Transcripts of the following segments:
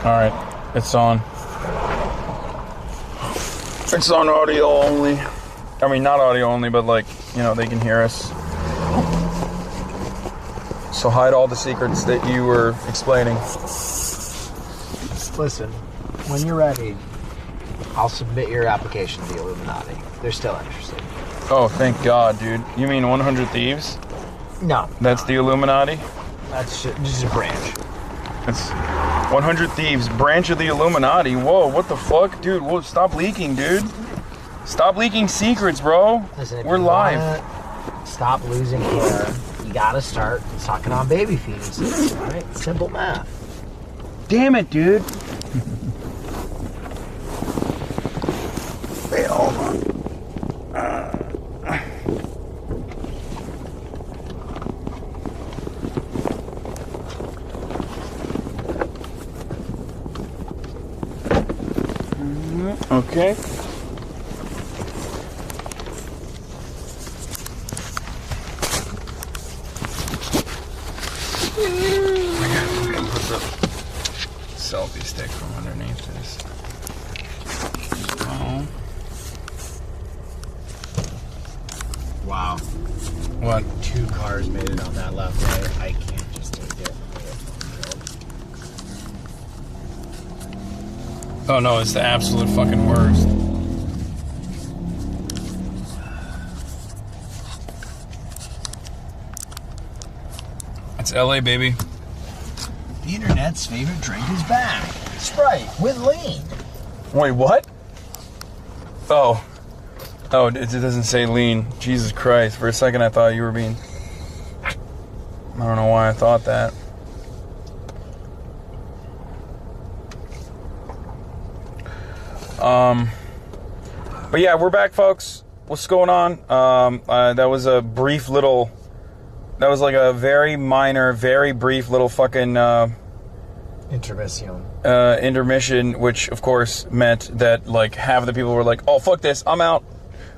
Alright, it's on. It's on audio only. I mean, not audio only, but like, you know, they can hear us. So hide all the secrets that you were explaining. Listen, when you're ready, I'll submit your application to the Illuminati. They're still interested. Oh, thank God, dude. You mean 100 Thieves? No. That's the Illuminati? That's just a branch. It's 100 Thieves, branch of the Illuminati. Whoa, what the fuck? Dude, whoa, stop leaking, dude. Stop leaking secrets, bro. Listen, we're live. Stop losing hair. You gotta start sucking on baby fetuses. Alright? Simple math. Damn it, dude. Wait, hold on. Okay. I gotta put the selfie stick from underneath this. Oh. Wow. What? 2 cars made it on that left way. I can't just take it. Oh no, it's the absolute fucking worst. It's LA, baby. The internet's favorite drink is back. Sprite with lean. Wait, what? Oh, it doesn't say lean. Jesus Christ. For a second I thought you were being... I don't know why I thought that. But yeah, we're back, folks. What's going on? That was a brief little... That was like a very minor, very brief little fucking... intermission, which of course meant that like half of the people were like, oh, fuck this, I'm out.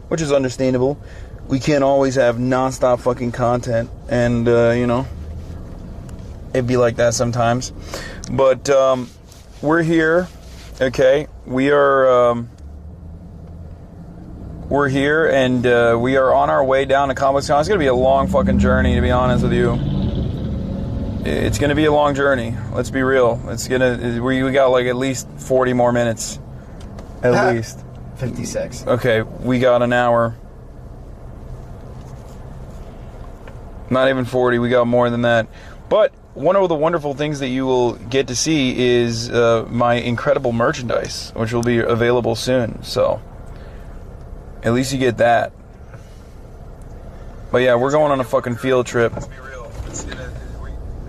Which is understandable. We can't always have non-stop fucking content. And, you know, it'd be like that sometimes. But, we're here. Okay. We're here, and we are on our way down to ComplexCon. It's going to be a long fucking journey, to be honest with you. It's going to be a long journey. Let's be real. It's going to... We got like at least 40 more minutes. At least. 56. Okay, we got an hour. Not even 40. We got more than that. But one of the wonderful things that you will get to see is my incredible merchandise, which will be available soon. So... at least you get that. But yeah, we're going on a fucking field trip. Let's be real.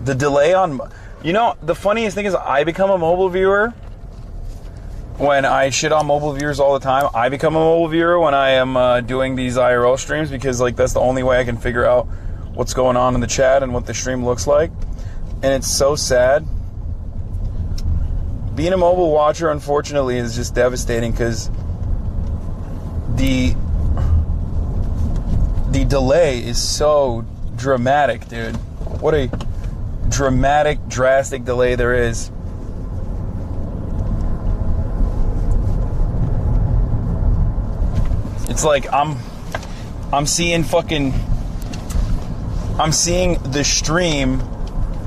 The delay on... You know, the funniest thing is I become a mobile viewer when I shit on mobile viewers all the time. I become a mobile viewer when I am doing these IRL streams because like that's the only way I can figure out what's going on in the chat and what the stream looks like. And it's so sad. Being a mobile watcher, unfortunately, is just devastating because... The delay is so dramatic, dude. What a dramatic, drastic delay there is. It's like I'm seeing the stream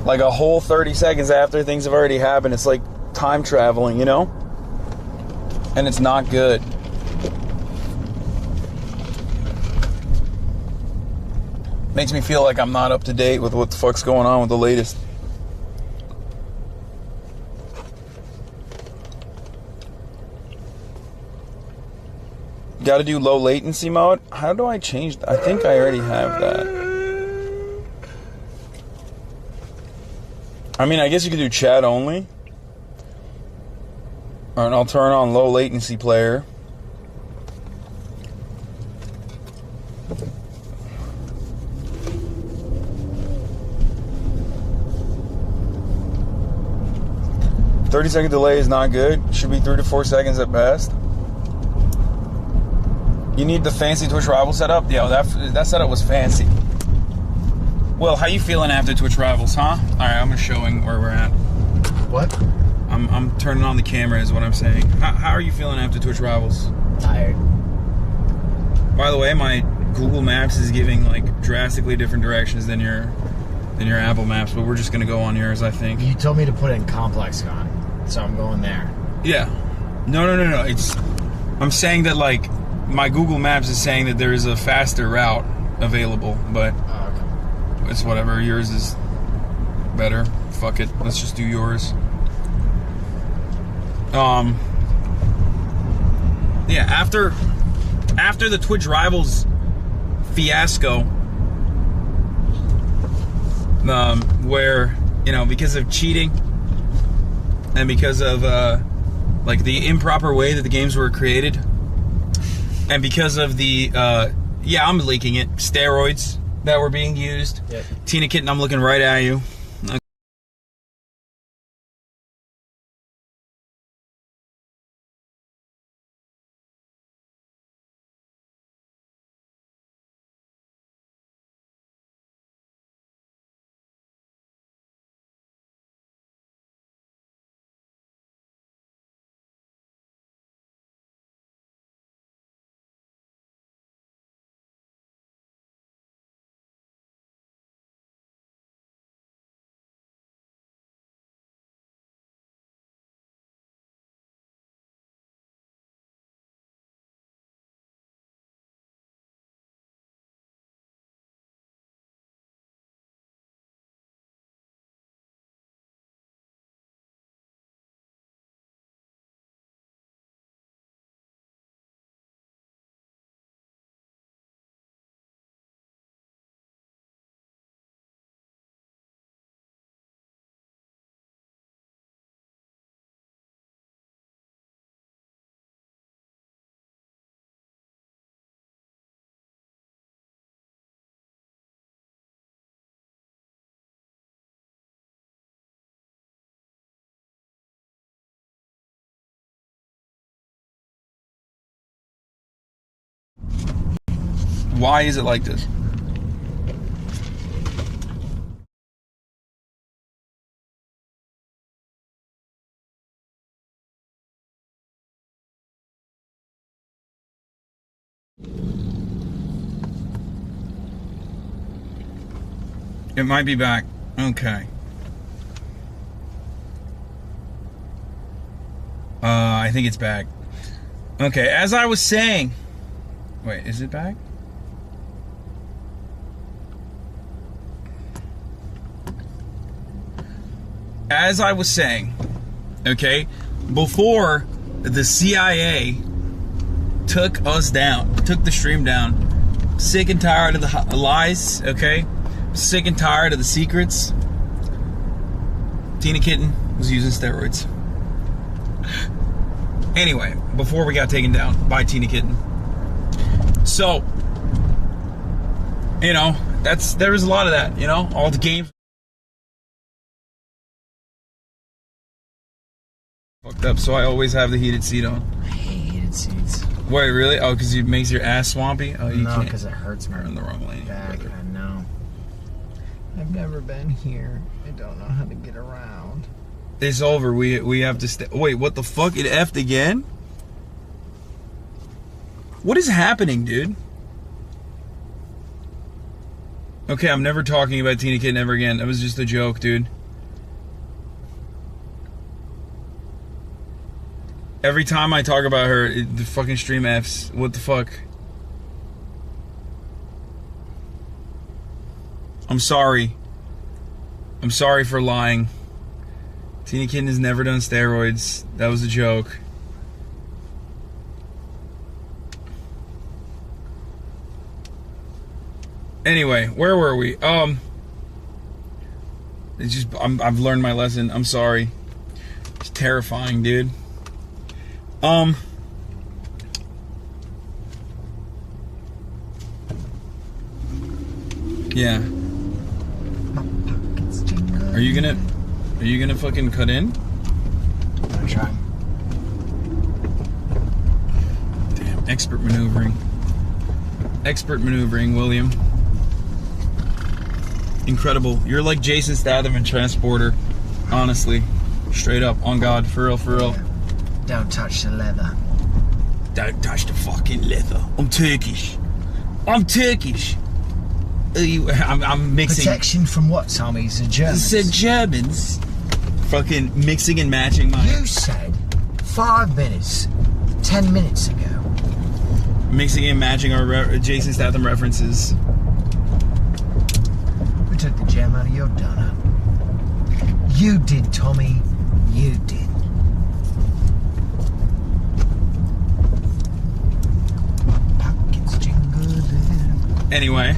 like a whole 30 seconds after things have already happened. It's like time traveling, you know? And it's not good. Makes me feel like I'm not up to date with what the fuck's going on with the latest. Got to do low latency mode. How do I change that? I think I already have that. I mean, I guess you could do chat only. Alright, I'll turn on low latency player. "30-second delay is not good. Should be 3 to 4 seconds at best." You need the fancy Twitch Rival setup? Yeah, that setup was fancy. Well, how you feeling after Twitch Rivals, huh? Alright, I'm just showing where we're at. What? I'm turning on the camera is what I'm saying. How are you feeling after Twitch Rivals? Tired. By the way, my Google Maps is giving like drastically different directions than your Apple Maps, but we're just gonna go on yours, I think. You told me to put it in ComplexCon, so I'm going there. Yeah. No. I'm saying that like my Google Maps is saying that there is a faster route available, but Okay. it's whatever. Yours is better. Fuck it. Let's just do yours. Yeah, after the Twitch Rivals fiasco, where, you know, because of cheating and because of like the improper way that the games were created, and because of the yeah, I'm leaking it, steroids that were being used. Yep. Tina Kitten, I'm looking right at you. Why is it like this? It might be back. Okay. I think it's back. Okay, as I was saying... Wait, is it back? As I was saying, okay, before the CIA took us down, took the stream down, sick and tired of the lies, okay? Sick and tired of the secrets. Tina Kitten was using steroids. Anyway, before we got taken down by Tina Kitten. So, you know, there was a lot of that, you know, all the games. Fucked up, so I always have the heated seat on. I hate heated seats. Wait, really? Oh, because it makes your ass swampy? Oh, you No, can't. because it hurts me. You're in the wrong lane. Back, brother. I know. I've never been here. I don't know how to get around. It's over. We have to stay. Wait, what the fuck? It effed again? What is happening, dude? Okay, I'm never talking about Tina Kitten ever again. That was just a joke, dude. Every time I talk about her, the fucking stream F's. What the fuck? I'm sorry. I'm sorry for lying. Tina Kitten has never done steroids. That was a joke. Anyway, where were we? It's just I've learned my lesson. I'm sorry. It's terrifying, dude. Yeah. Are you gonna fucking cut in? I'm gonna try. Damn, expert maneuvering. Expert maneuvering, William. Incredible. You're like Jason Statham in Transporter, honestly. Straight up, on God, for real, for real. Don't touch the leather. Don't touch the fucking leather. I'm Turkish. I'm Turkish. I'm mixing. Protection from what, Tommy? The Germans. The Germans. Fucking mixing and matching my. You said 5 minutes, 10 minutes ago. Mixing and matching our Jason Statham references. We took the jam out of your donut. You did, Tommy. You did. Pockets jingle. Anyway,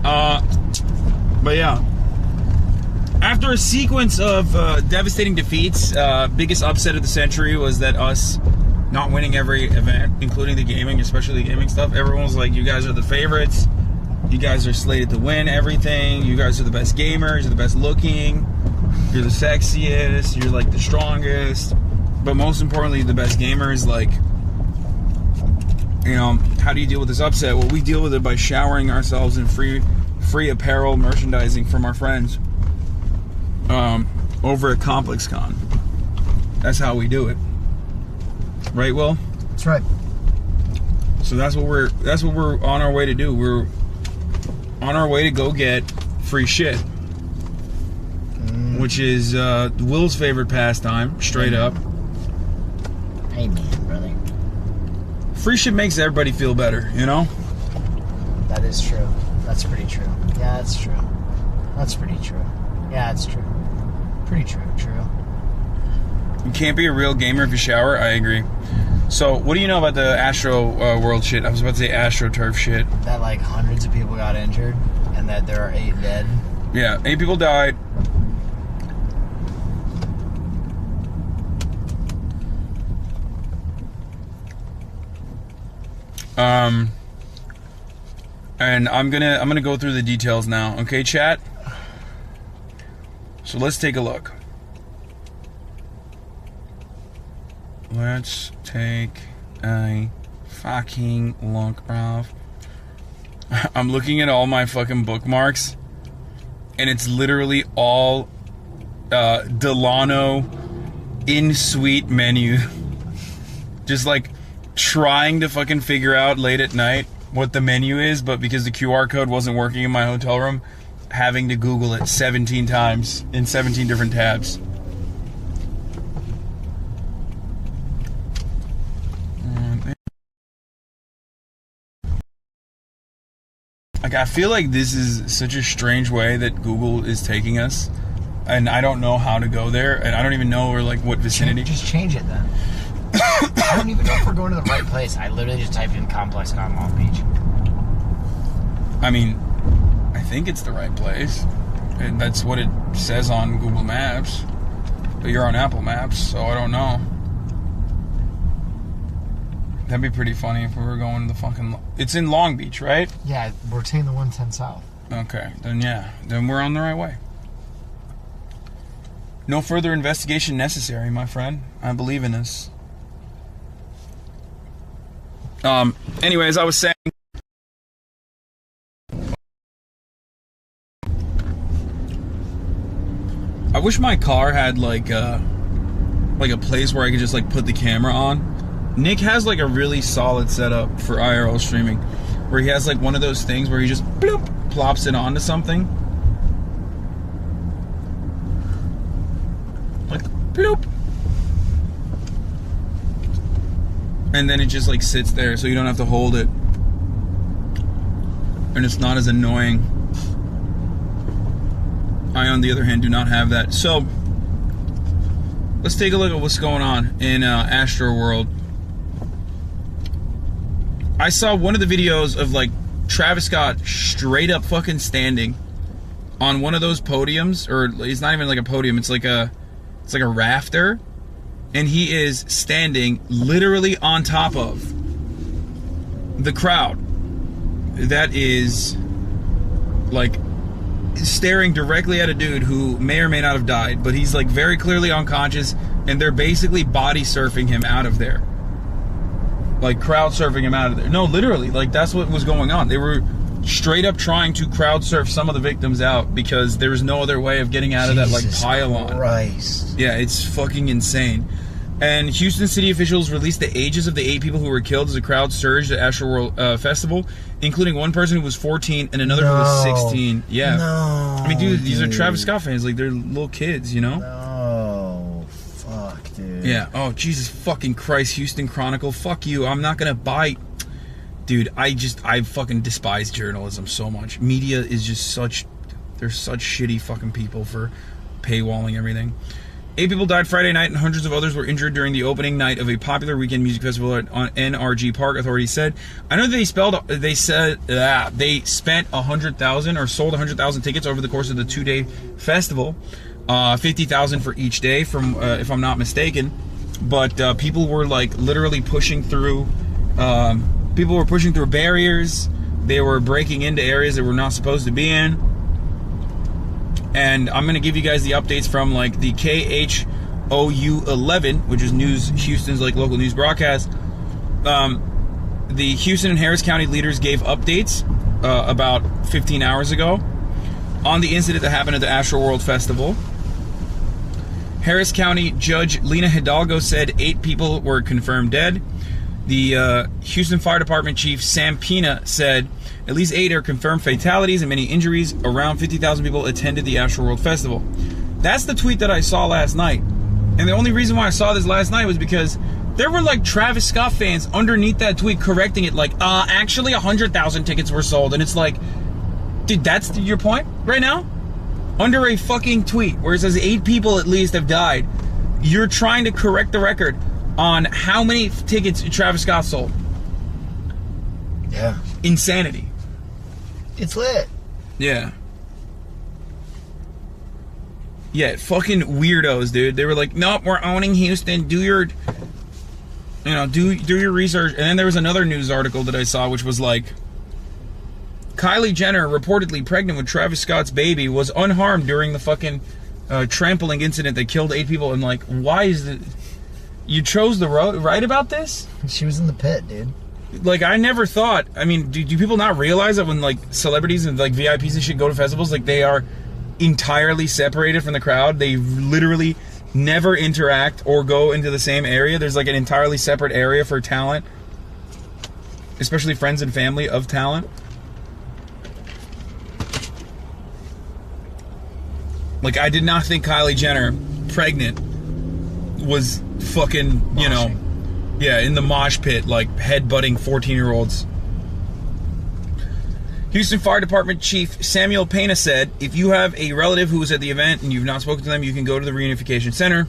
but yeah. After a sequence of devastating defeats, biggest upset of the century was that us not winning every event, including the gaming, especially the gaming stuff. Everyone was like, you guys are the favorites. You guys are slated to win everything. You guys are the best gamers. You're the best looking. You're the sexiest. You're like the strongest. But most importantly, the best gamers. Like, you know, how do you deal with this upset? Well, we deal with it by showering ourselves in free apparel merchandising from our friends over at ComplexCon. That's how we do it. Right, Will? That's right. So that's what we're on our way to do. We're on our way to go get free shit, which is Will's favorite pastime, straight up. Amen, brother. Free shit makes everybody feel better, you know? That is true. That's pretty true. Yeah, that's true. That's pretty true. Yeah, that's true. Pretty true, true. You can't be a real gamer if you shower. I agree. So, what do you know about the Astroworld shit? I was about to say AstroTurf shit. That like hundreds of people got injured, and that there are 8 dead. Yeah, 8 people died. And I'm gonna go through the details now. Okay, chat. So let's take a look. Let's take a fucking look, bruv. I'm looking at all my fucking bookmarks, and it's literally all Delano in-suite menu. Just like trying to fucking figure out late at night what the menu is, but because the QR code wasn't working in my hotel room, having to Google it 17 times in 17 different tabs. Like, I feel like this is such a strange way that Google is taking us, and I don't know how to go there, and I don't even know or like what vicinity. Just change it then. I don't even know if we're going to the right place. I literally just typed in ComplexCon Long Beach. I mean, I think it's the right place, and that's what it says on Google Maps, but you're on Apple Maps, so I don't know. That'd be pretty funny if we were going to the fucking... It's in Long Beach, right? Yeah, we're taking the 110 south. Okay, then yeah. Then we're on the right way. No further investigation necessary, my friend. I believe in this. Anyways, I was saying... I wish my car had like a place where I could just like put the camera on. Nick has like a really solid setup for IRL streaming, where he has like one of those things where he just bloop, plops it onto something. Like bloop. And then it just like sits there so you don't have to hold it. And it's not as annoying. I, on the other hand, do not have that. So, let's take a look at what's going on in Astroworld. I saw one of the videos of like Travis Scott straight up fucking standing on one of those podiums, or it's not even like a podium, it's like a rafter, and he is standing literally on top of the crowd that is like staring directly at a dude who may or may not have died, but he's like very clearly unconscious, and they're basically body surfing him out of there. Like crowd surfing him out of there. No, literally, like that's what was going on. They were straight up trying to crowd surf some of the victims out because there was no other way of getting out of that like pile-on. Christ. Yeah, it's fucking insane. And Houston city officials released the ages of the 8 people who were killed as the crowd surged at Astroworld Festival, including one person who was 14 and another who was 16. Yeah. No. I mean, dude, these are Travis Scott fans. Like, they're little kids, you know? No. Fuck, dude. Yeah. Oh, Jesus fucking Christ, Houston Chronicle. Fuck you. I'm not gonna buy... Dude, I fucking despise journalism so much. Media is just such... They're such shitty fucking people for paywalling everything. 8 people died Friday night and hundreds of others were injured during the opening night of a popular weekend music festival at NRG Park, authorities said. I know they spent $100,000 or sold 100,000 tickets over the course of the 2-day festival. 50,000 for each day, from if I'm not mistaken. But people were like literally pushing through. People were pushing through barriers. They were breaking into areas that were not supposed to be in. And I'm going to give you guys the updates from like the KHOU 11, which is Houston's like local news broadcast. The Houston and Harris County leaders gave updates about 15 hours ago on the incident that happened at the Astroworld Festival. Harris County Judge Lena Hidalgo said 8 people were confirmed dead. The Houston Fire Department Chief Sam Pina said at least 8 are confirmed fatalities and many injuries. Around 50,000 people attended the Astroworld Festival. That's the tweet that I saw last night. And the only reason why I saw this last night was because there were like Travis Scott fans underneath that tweet correcting it like, actually 100,000 tickets were sold. And it's like, dude, that's your point right now? Under a fucking tweet where it says 8 people at least have died, you're trying to correct the record on how many tickets Travis Scott sold. Yeah. Insanity. It's lit. Yeah. Yeah, fucking weirdos, dude. They were like, nope, we're owning Houston. Do your research. And then there was another news article that I saw which was like, Kylie Jenner, reportedly pregnant with Travis Scott's baby, was unharmed during the fucking trampling incident that killed 8 people. And like, why is it... You chose the road, right, about this? She was in the pit, dude. Like, I never thought... I mean, do people not realize that when, like, celebrities and, like, VIPs and shit go to festivals, like, they are entirely separated from the crowd? They literally never interact or go into the same area. There's, like, an entirely separate area for talent. Especially friends and family of talent. Like, I did not think Kylie Jenner, pregnant, was fucking, you know... Yeah, in the mosh pit, like headbutting 14-year-olds. Houston Fire Department Chief Samuel Pena said, if you have a relative who was at the event and you've not spoken to them, you can go to the reunification center.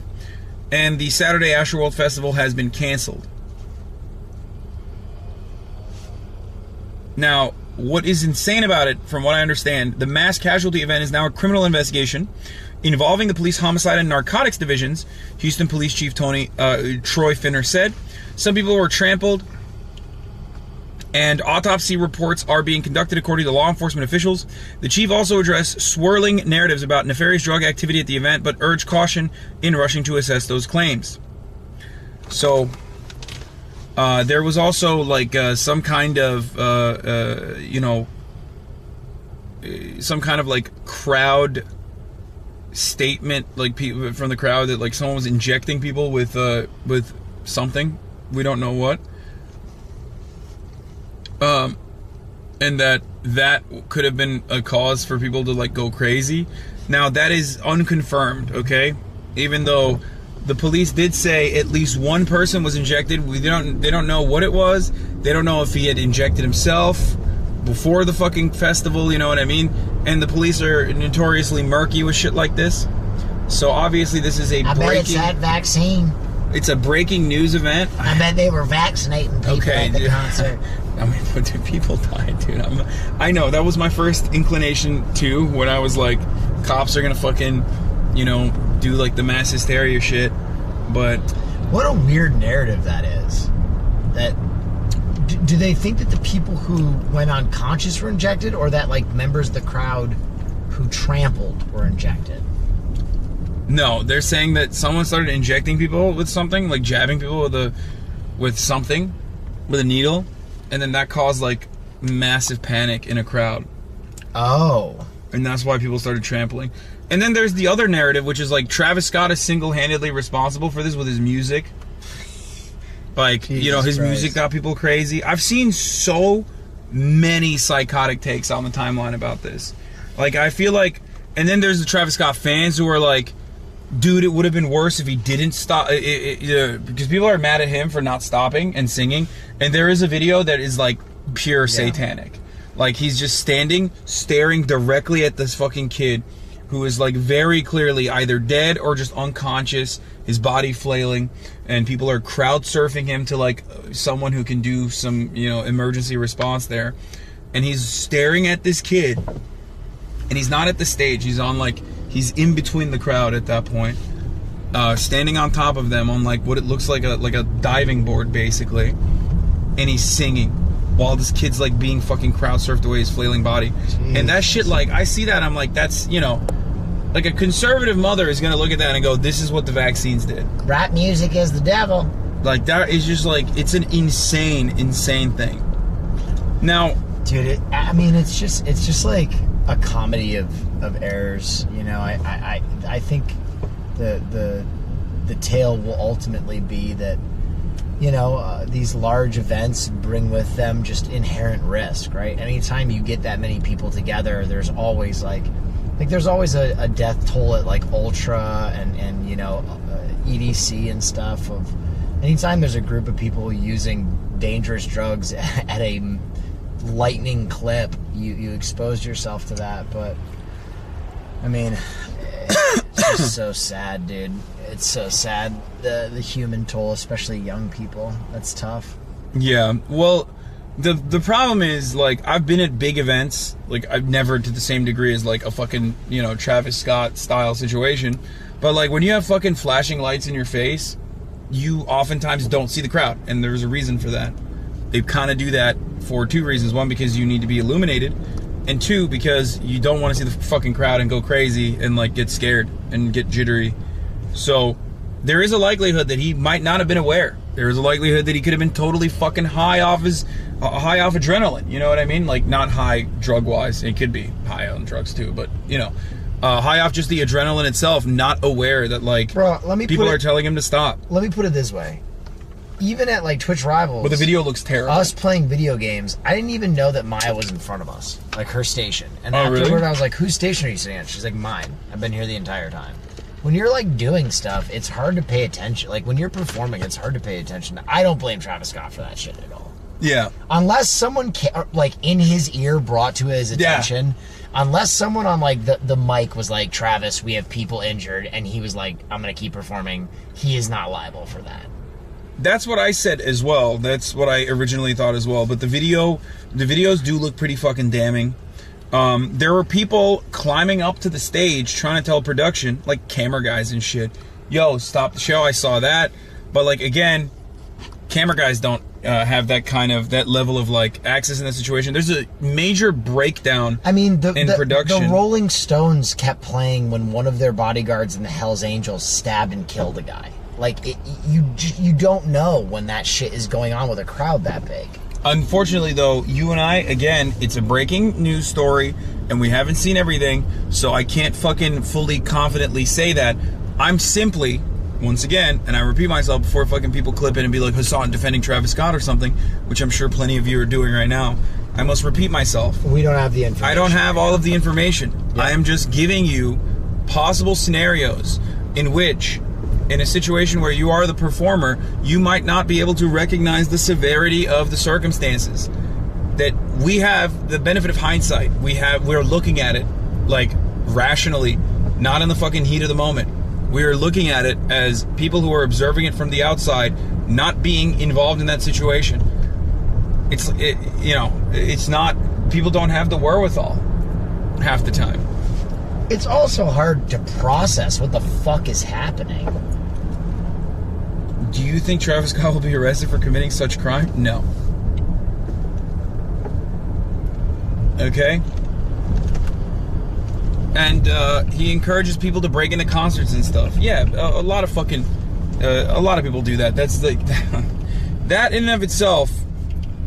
And the Saturday Astroworld Festival has been canceled. Now, what is insane about it, from what I understand, the mass casualty event is now a criminal investigation involving the police homicide and narcotics divisions, Houston Police Chief Troy Finner said. Some people were trampled, and autopsy reports are being conducted according to law enforcement officials. The chief also addressed swirling narratives about nefarious drug activity at the event, but urged caution in rushing to assess those claims. So, there was also like some kind of, some kind of like crowd statement, like people from the crowd, that like someone was injecting people with something. We don't know what. And that could have been a cause for people to like go crazy. Now that is unconfirmed, okay? Even though the police did say at least one person was injected. They don't know what it was. They don't know if he had injected himself before the fucking festival, you know what I mean? And the police are notoriously murky with shit like this. So obviously this is a I bet it's that vaccine. It's a breaking news event. I bet they were vaccinating people at the concert. I mean, but do people die, dude? I know, that was my first inclination, too, when I was like, cops are gonna fucking, do like the mass hysteria shit, but... What a weird narrative that is. That... Do they think that the people who went unconscious were injected, or that, like, members of the crowd who trampled were injected? No, they're saying that someone started injecting people with something, like jabbing people with something, with a needle, and then that caused like massive panic in a crowd. Oh. And that's why people started trampling. And then there's the other narrative, which is like Travis Scott is single-handedly responsible for this with his music. Like, Jesus you know, his Christ. music got people crazy. I've seen so many psychotic takes on the timeline about this. Like, I feel like... And then there's the Travis Scott fans who are like, dude, it would have been worse if he didn't stop. Because people are mad at him for not stopping and singing. And there is a video that is like pure satanic. Like, he's just standing, staring directly at this fucking kid who is like very clearly either dead or just unconscious, his body flailing, and people are crowd surfing him to like someone who can do some, you know, emergency response there. And he's staring at this kid, and he's not at the stage. He's on like, he's in between the crowd at that point, standing on top of them on like what it looks like a diving board basically, and he's singing while this kid's like being fucking crowd surfed away his flailing body. Jeez. And that shit, like, I see that, I'm like, that's, you know, like a conservative mother is gonna look at that and go, this is what the vaccines did. Rap music is the devil. Like, that is just like, it's an insane thing. Now, dude, I mean, it's just like a comedy of errors. You know, I think the tale will ultimately be that, you know, these large events bring with them just inherent risk, right? Anytime you get that many people together, there's always there's always a death toll at like Ultra and you know, EDC and stuff. Of anytime there's a group of people using dangerous drugs at a lightning clip, you expose yourself to that. But I mean, it's just so sad, dude. It's so sad, the human toll, especially young people. That's tough. Yeah, well, the problem is, like, I've been at big events, like, I've never to the same degree as like a fucking, you know, Travis Scott style situation, but like when you have fucking flashing lights in your face, you oftentimes don't see the crowd, and there's a reason for that. They kind of do that for two reasons. One, because you need to be illuminated, and two, because you don't want to see the fucking crowd and go crazy and like get scared and get jittery. So there is a likelihood that he might not have been aware. There is a likelihood that he could have been totally fucking high off adrenaline. You know what I mean? Like, not high drug wise. It could be high on drugs too, but you know, high off just the adrenaline itself, not aware that like, bro, people are telling him to stop. Let me put it this way. Even at like Twitch Rivals, but the video looks terrible. Us playing video games, I didn't even know that Maya was in front of us, like her station. And afterward, really? I was like, "Whose station are you sitting at?" She's like, "Mine. I've been here the entire time." When you're like doing stuff, it's hard to pay attention. Like when you're performing, it's hard to pay attention. I don't blame Travis Scott for that shit at all. Yeah. Unless someone like in his ear brought to his attention. Yeah. Unless someone on like the mic was like, "Travis, we have people injured," and he was like, "I'm gonna keep performing." He is not liable for that. That's what I said as well. That's what I originally thought as well. But the videos do look pretty fucking damning. There were people climbing up to the stage trying to tell production, like camera guys and shit, "Yo, stop the show." I saw that. But like, again, camera guys don't have that level of like access in that situation. There's a major breakdown. I mean, in production. The Rolling Stones kept playing when one of their bodyguards in the Hells Angels stabbed and killed a guy. Like, you don't know when that shit is going on with a crowd that big. Unfortunately, though, you and I, again, it's a breaking news story, and we haven't seen everything, so I can't fucking fully confidently say that. I'm simply, once again, and I repeat myself before fucking people clip in and be like, Hasan defending Travis Scott or something, which I'm sure plenty of you are doing right now. I must repeat myself. We don't have the information. I don't have all of the information. Yeah. I am just giving you possible scenarios in which, in a situation where you are the performer, you might not be able to recognize the severity of the circumstances. That we have the benefit of hindsight. We're looking at it like rationally, not in the fucking heat of the moment. We're looking at it as people who are observing it from the outside, not being involved in that situation. It's not, people don't have the wherewithal half the time. It's also hard to process what the fuck is happening. Do you think Travis Scott will be arrested for committing such crime? No. Okay? And he encourages people to break into concerts and stuff. Yeah, a lot of people do that. That's like that in and of itself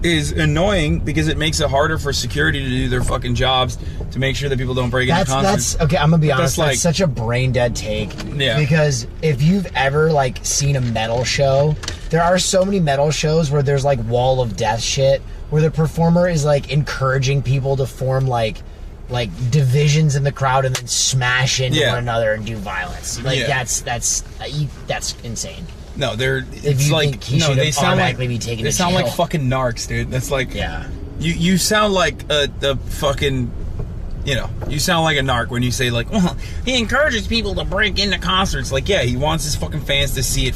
is annoying because it makes it harder for security to do their fucking jobs to make sure that people don't break into concerts. That's okay. I'm gonna be honest. That's such a brain dead take. Yeah. Because if you've ever like seen a metal show, there are so many metal shows where there's like wall of death shit, where the performer is like encouraging people to form like divisions in the crowd and then smash into one another and do violence. Like that's insane. No, They sound like fucking narcs, dude. That's like you sound like the fucking, you know, you sound like a narc when you say like, well, he encourages people to break into concerts. Like, yeah, he wants his fucking fans to see it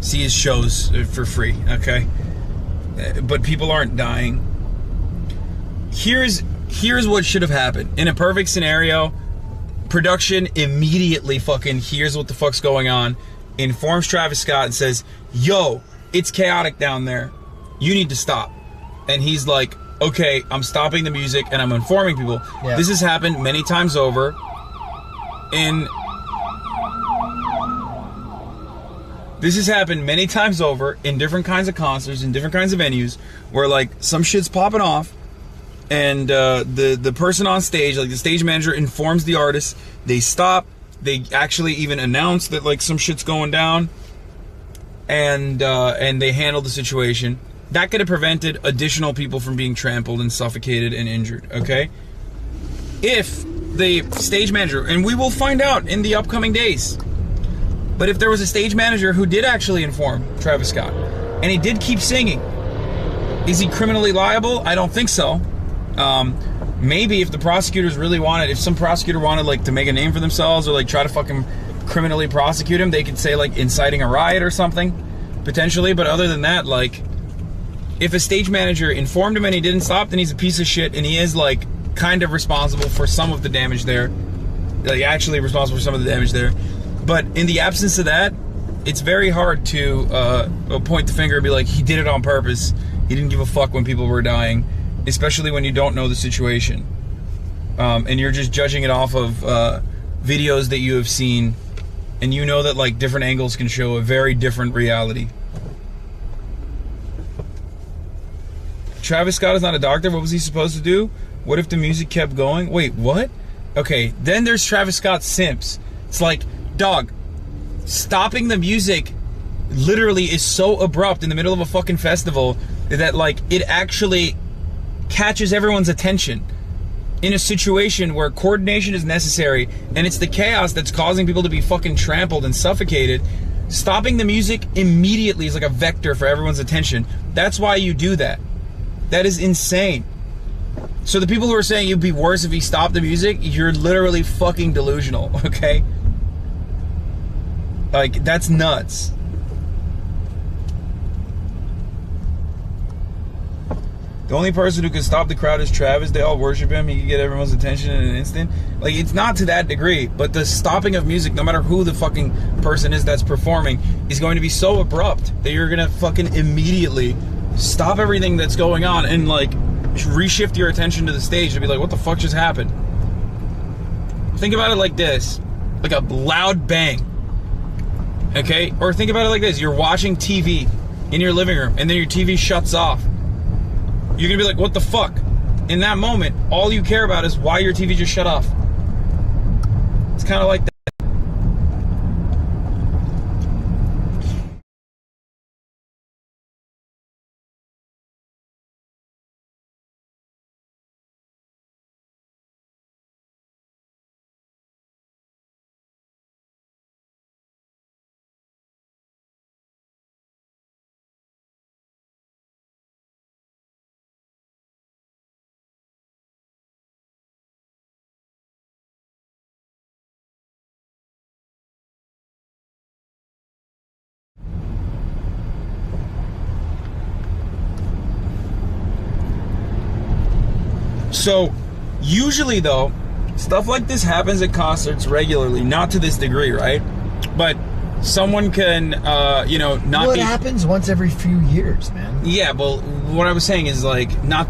see his shows for free. Okay, but people aren't dying. Here's what should have happened in a perfect scenario. Production immediately fucking hears what the fuck's going on, informs Travis Scott and says, yo, it's chaotic down there, you need to stop. And he's like, okay, I'm stopping the music and I'm informing people. This has happened many times over in different kinds of concerts, in different kinds of venues, where like some shit's popping off and the person on stage, like the stage manager, informs the artist, they stop. They actually even announce that like some shit's going down, and they handle the situation. That could have prevented additional people from being trampled and suffocated and injured. Okay, if the stage manager, and we will find out in the upcoming days, but if there was a stage manager who did actually inform Travis Scott and he did keep singing, is he criminally liable? I don't think so. Maybe if the prosecutors really wanted, if some prosecutor wanted like to make a name for themselves or like try to fucking criminally prosecute him, they could say like inciting a riot or something, potentially. But other than that, like, if a stage manager informed him and he didn't stop, then he's a piece of shit, and he is like kind of responsible for some of the damage there, like actually responsible for some of the damage there. But in the absence of that, it's very hard to point the finger and be like, he did it on purpose, he didn't give a fuck when people were dying. Especially when you don't know the situation, and you're just judging it off of videos that you have seen, and you know that like different angles can show a very different reality. Travis Scott is not a doctor. What was he supposed to do? What if the music kept going? Wait, what? Okay, then there's Travis Scott simps. It's like, dog, stopping the music literally is so abrupt in the middle of a fucking festival that like it actually catches everyone's attention in a situation where coordination is necessary, and it's the chaos that's causing people to be fucking trampled and suffocated. Stopping the music immediately is like a vector for everyone's attention. That's why you do that. That is insane. So the people who are saying it'd be worse if he stopped the music, you're literally fucking delusional, okay? Like, that's nuts. The only person who can stop the crowd is Travis. They all worship him. He can get everyone's attention in an instant. Like, it's not to that degree, but the stopping of music, no matter who the fucking person is that's performing, is going to be so abrupt that you're going to fucking immediately stop everything that's going on and, like, reshift your attention to the stage to be like, what the fuck just happened? Think about it like this. Like a loud bang. Okay? Or think about it like this. You're watching TV in your living room, and then your TV shuts off. You're going to be like, what the fuck? In that moment, all you care about is why your TV just shut off. It's kind of like that. So, usually though, stuff like this happens at concerts regularly, not to this degree, right? But someone can, you know, not well, it happens once every few years, man. Yeah, well, what I was saying is, like, not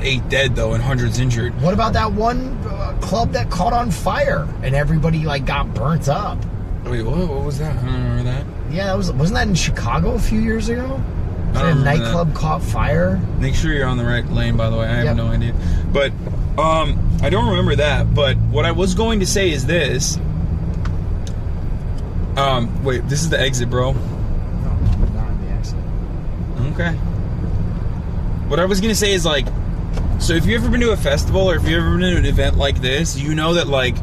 8 dead, though, and hundreds injured. What about that one club that caught on fire and everybody, like, got burnt up? Wait, what was that? I don't remember that. Yeah, wasn't that in Chicago a few years ago? A nightclb caught fire? Make sure you're on the right lane, by the way. I have no idea. But I don't remember that. But what I was going to say is this. Wait, this is the exit, bro. No, I'm not on the exit. Okay. What I was going to say is, like, so if you've ever been to a festival or if you've ever been to an event like this, you know that, like,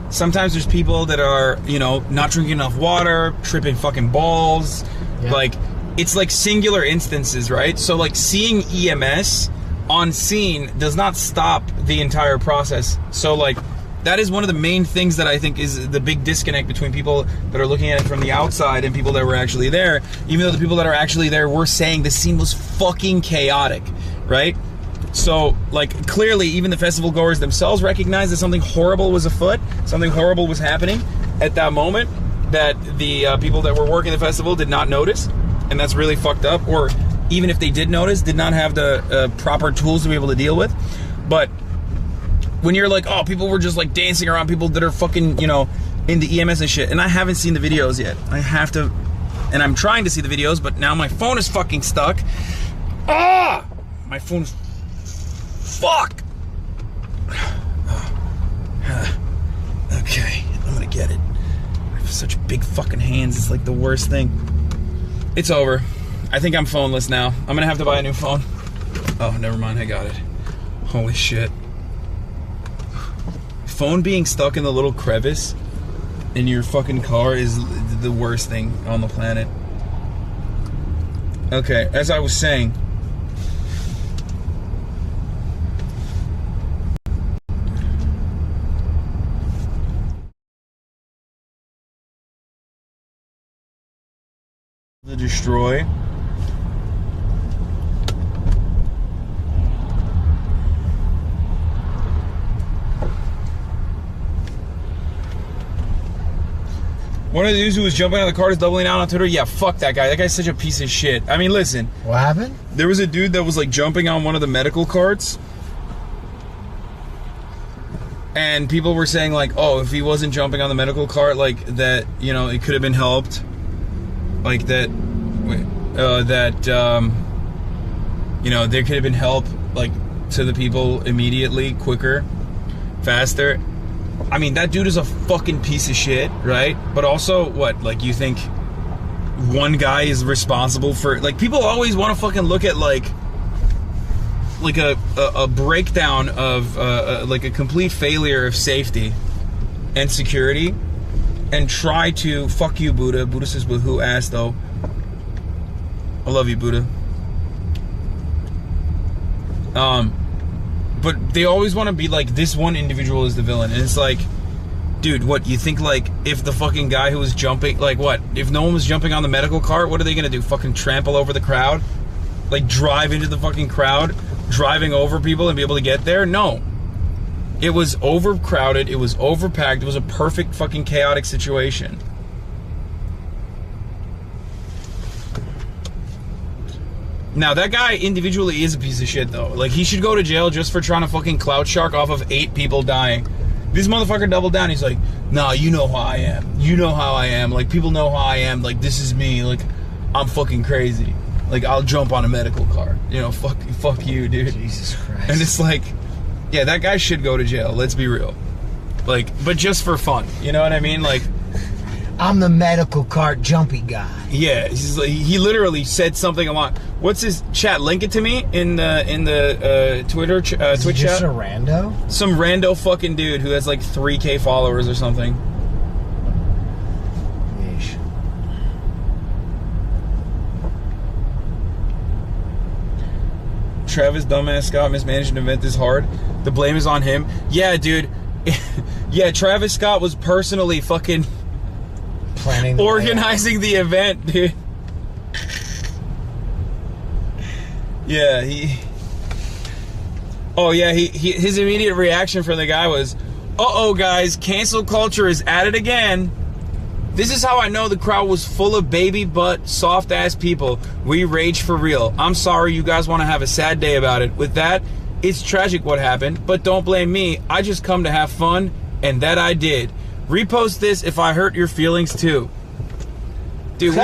sometimes there's people that are, you know, not drinking enough water, tripping fucking balls. Yeah. Like, it's like singular instances, right? So, like, seeing EMS on scene does not stop the entire process. So, like, that is one of the main things that I think is the big disconnect between people that are looking at it from the outside and people that were actually there. Even though the people that are actually there were saying the scene was fucking chaotic, right? So, like, clearly even the festival goers themselves recognized that something horrible was afoot, something horrible was happening at that moment that the people that were working the festival did not notice, and that's really fucked up. Or even if they did notice, did not have the proper tools to be able to deal with. But when you're like, oh, people were just like dancing around people that are fucking, you know, into EMS and shit. And I haven't seen the videos yet. I have to, and I'm trying to see the videos, but now my phone is fucking stuck. Ah! My phone's fuck. Okay, I'm gonna get it. I have such big fucking hands, it's like the worst thing. It's over. I think I'm phoneless now. I'm gonna have to buy a new phone. Oh, never mind, I got it. Holy shit. Phone being stuck in the little crevice in your fucking car is the worst thing on the planet. Okay, as I was saying, the destroy. One of the dudes who was jumping out of the car is doubling out on Twitter. Yeah, fuck that guy. That guy's such a piece of shit. I mean, listen. What happened? There was a dude that was like jumping on one of the medical carts. And people were saying like, oh, if he wasn't jumping on the medical cart, like that, you know, it could have been helped. Like that, you know, there could have been help like to the people immediately, quicker, faster. I mean, that dude is a fucking piece of shit, right? But also, what, like, you think one guy is responsible for, like, people always want to fucking look at, like a breakdown of, like, a complete failure of safety and security and try to, fuck you, Buddha. Buddha says, but who asked, though? I love you, Buddha. But they always want to be like, this one individual is the villain. And it's like, dude, what, you think like, if the fucking guy who was jumping, like what, if no one was jumping on the medical cart, what are they going to do? Fucking trample over the crowd? Like drive into the fucking crowd, driving over people and be able to get there? No. It was overcrowded, it was overpacked, it was a perfect fucking chaotic situation. Now, that guy individually is a piece of shit, though. Like, he should go to jail just for trying to fucking clout shark off of 8 people dying. This motherfucker doubled down. He's like, nah, you know how I am. You know how I am. Like, people know how I am. Like, this is me. Like, I'm fucking crazy. Like, I'll jump on a medical car. You know, fuck you, dude. Jesus Christ. And it's like, yeah, that guy should go to jail. Let's be real. Like, but just for fun. You know what I mean? Like, I'm the medical cart jumpy guy. Yeah, he's like, he literally said something along. What's his chat? Link it to me in the Twitter Twitch chat. Just a rando? Some rando fucking dude who has like 3K followers or something. Yeesh. Travis dumbass Scott mismanaged an event this hard. The blame is on him. Yeah, dude. Yeah, Travis Scott was personally fucking planning, organizing the event, dude. Yeah, his immediate reaction from the guy was, uh-oh, guys, cancel culture is at it again. This is how I know the crowd was full of baby butt, soft-ass people. We rage for real. I'm sorry you guys want to have a sad day about it. With that, it's tragic what happened, but don't blame me. I just come to have fun, and that I did. Repost this if I hurt your feelings, too. Dude,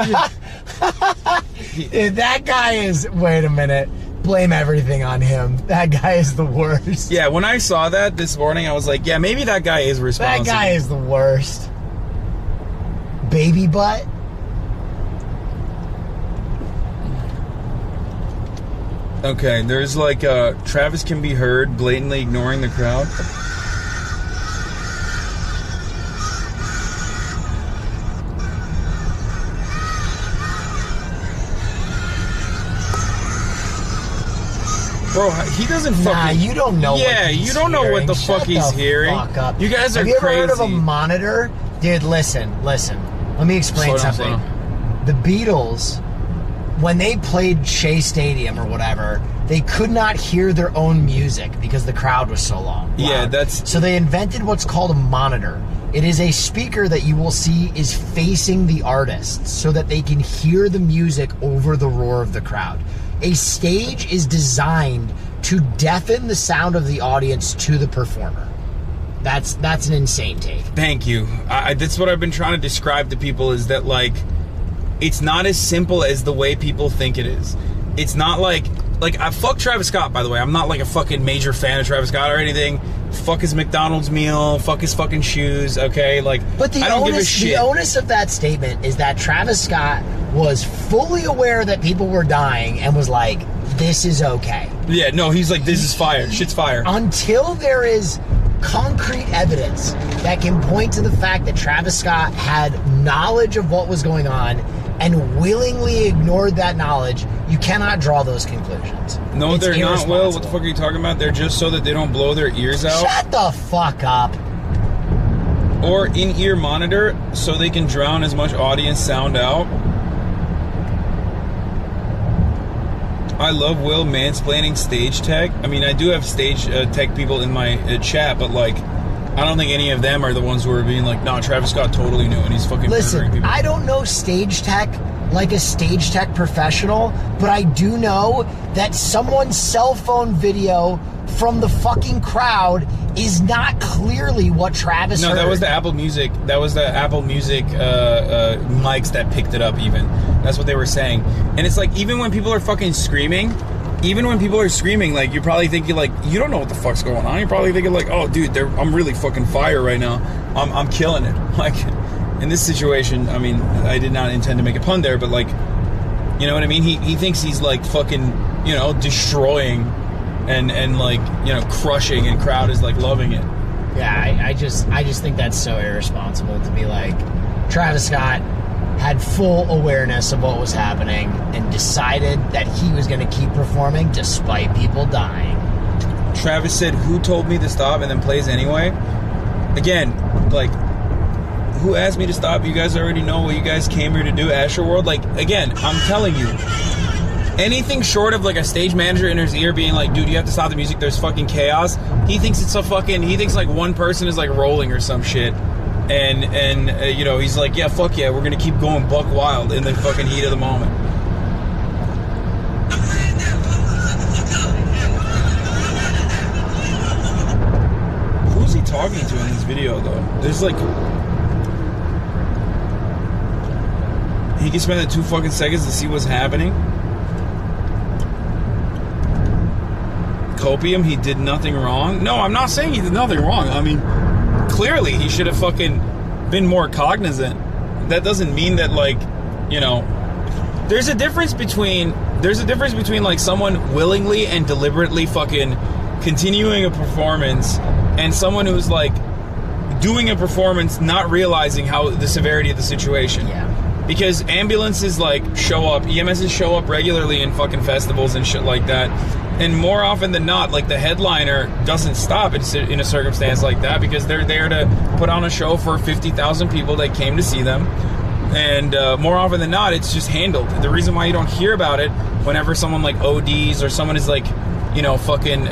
That guy is. Wait a minute. Blame everything on him. That guy is the worst. Yeah, when I saw that this morning, I was like, yeah, maybe that guy is responsible. That guy is the worst. Baby butt. Okay, there's like Travis can be heard blatantly ignoring the crowd. Bro, he doesn't fucking... Nah, you don't know what he's you don't know what the fuck he's hearing. Fuck up. You guys are crazy. Have you ever heard of a crazy. monitor? Dude, listen. Let me explain something. The Beatles, when they played Shea Stadium or whatever, they could not hear their own music because the crowd was so loud. Yeah, that's... So they invented what's called a monitor. It is a speaker that you will see is facing the artist so that they can hear the music over the roar of the crowd. A stage is designed to deafen the sound of the audience to the performer. That's an insane take. Thank you. That's what I've been trying to describe to people, is that, like, it's not as simple as the way people think it is. It's not like I fuck Travis Scott, by the way. I'm not like a fucking major fan of Travis Scott or anything. Fuck his McDonald's meal. Fuck his fucking shoes. Okay, like, but I don't give a shit. The onus of that statement is that Travis Scott was fully aware that people were dying and was like, "This is okay." Yeah, no, he's like, "This is fire. Shit's fire." Until there is concrete evidence that can point to the fact that Travis Scott had knowledge of what was going on and willingly ignored that knowledge, you cannot draw those conclusions. No, it's they're not, Will. What the fuck are you talking about? They're just so that they don't blow their ears out. Shut the fuck up. Or in-ear monitor so they can drown as much audience sound out. I love Will mansplaining stage tech. I mean, I do have stage tech people in my chat, but, like, I don't think any of them are the ones who are being like, "Nah, Travis Scott totally knew and he's fucking murdering people." I don't know stage tech like a stage tech professional, but I do know that someone's cell phone video from the fucking crowd is not clearly what Travis heard. No, that was the Apple Music. That was the Apple Music mics that picked it up even. That's what they were saying. And it's like, even when people are fucking screaming, like, you're probably thinking, like, you don't know what the fuck's going on. You're probably thinking, like, "Oh, dude, I'm really fucking fire right now. I'm killing it." Like, in this situation, I mean, I did not intend to make a pun there, but, like, you know what I mean? He thinks he's, like, fucking, you know, destroying and like, you know, crushing, and crowd is, like, loving it. Yeah, I just think that's so irresponsible to be like, Travis Scott had full awareness of what was happening and decided that he was going to keep performing despite people dying. Travis said, "Who told me to stop?" and then plays anyway. Again, like, who asked me to stop? You guys already know what you guys came here to do, Astroworld. Like, again, I'm telling you, anything short of, like, a stage manager in his ear being like, "Dude, you have to stop the music, there's fucking chaos," he thinks like one person is, like, rolling or some shit. And you know, he's like, "Yeah, fuck yeah, we're gonna keep going buck wild in the fucking heat of the moment." Who's he talking to in this video, though? There's, like... He can spend the 2 fucking seconds to see what's happening. Copium, he did nothing wrong. No, I'm not saying he did nothing wrong. I mean, clearly he should have fucking been more cognizant. That doesn't mean that, like, you know, there's a difference between like someone willingly and deliberately fucking continuing a performance and someone who's, like, doing a performance not realizing how the severity of the situation. Yeah. Because ambulances, like, show up, EMSs show up regularly in fucking festivals and shit like that. And more often than not, like, the headliner doesn't stop in a circumstance like that because they're there to put on a show for 50,000 people that came to see them. And more often than not, it's just handled. The reason why you don't hear about it whenever someone, like, ODs or someone is, like, you know, fucking